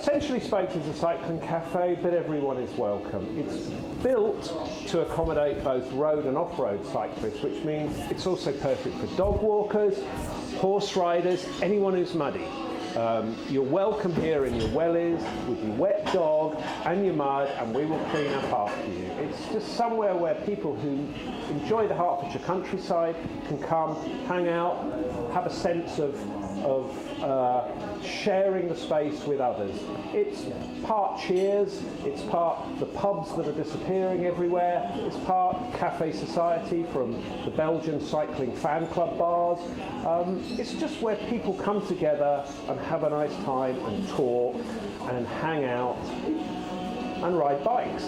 Essentially Spokes is a cycling cafe, but everyone is welcome. It's built to accommodate both road and off-road cyclists, which means it's also perfect for dog walkers, horse riders, anyone who's muddy. You're welcome here in your wellies with your wet dog and your mud, and we will clean up after you. It's just somewhere where people who enjoy the Hertfordshire countryside can come, hang out, have a sense of sharing the space with others. It's part cheers, it's part the pubs that are disappearing everywhere, it's part Café Society from the Belgian cycling fan club bars. It's just where people come together and have a nice time and talk and hang out and ride bikes.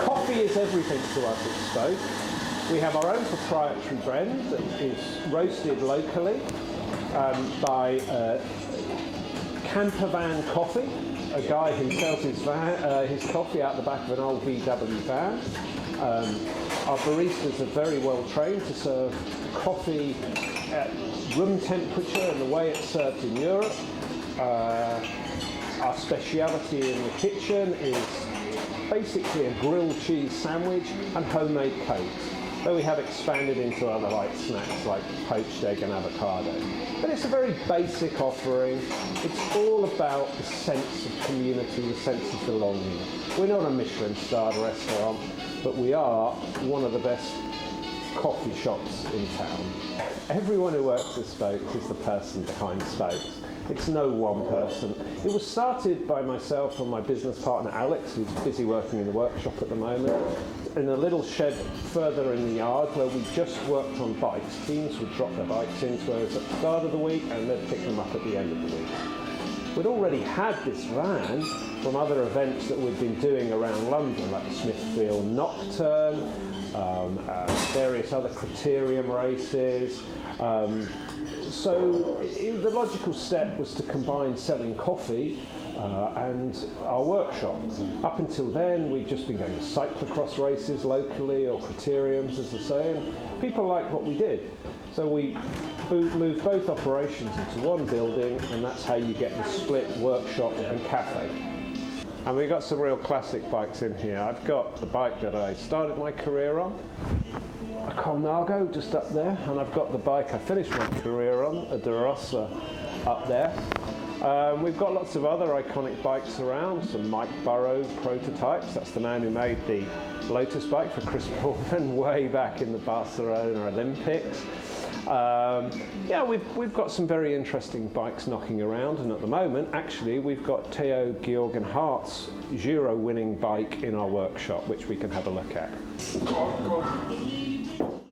Coffee is everything to us at Stoke. We have our own proprietary blend that is roasted locally by Campervan Coffee, a guy who sells his coffee out the back of an old VW van. Our baristas are very well trained to serve coffee at room temperature and the way it's served in Europe. Our speciality in the kitchen is basically a grilled cheese sandwich and homemade cakes, though we have expanded into other light snacks like poached egg and avocado. But it's a very basic offering. It's all about the sense of community, the sense of belonging. We're not a Michelin-starred restaurant, but we are one of the best coffee shops in town. Everyone who works at Spokes is the person behind Spokes. It's no one person. It was started by myself and my business partner Alex, who's busy working in the workshop at the moment, in a little shed further in the yard where we just worked on bikes. Teams would drop their bikes into us at the start of the week and they'd pick them up at the end of the week. We'd already had this van from other events that we'd been doing around London, like the Smithfield Nocturne, various other criterium races. So the logical step was to combine selling coffee and our workshop. Up until then, we'd just been going to cyclocross races locally or criteriums, as I say, and people liked what we did. So we moved both operations into one building, and that's how you get the split workshop and cafe. And we've got some real classic bikes in here. I've got the bike that I started my career on, a Colnago just up there, and I've got the bike I finished my career on, a De Rossa up there. We've got lots of other iconic bikes around, some Mike Burrow prototypes. That's the man who made the Lotus bike for Chris Pullman way back in the Barcelona Olympics. Yeah, we've got some very interesting bikes knocking around, and at the moment, actually, we've got Theo Georgen Hart's Giro winning bike in our workshop, which we can have a look at.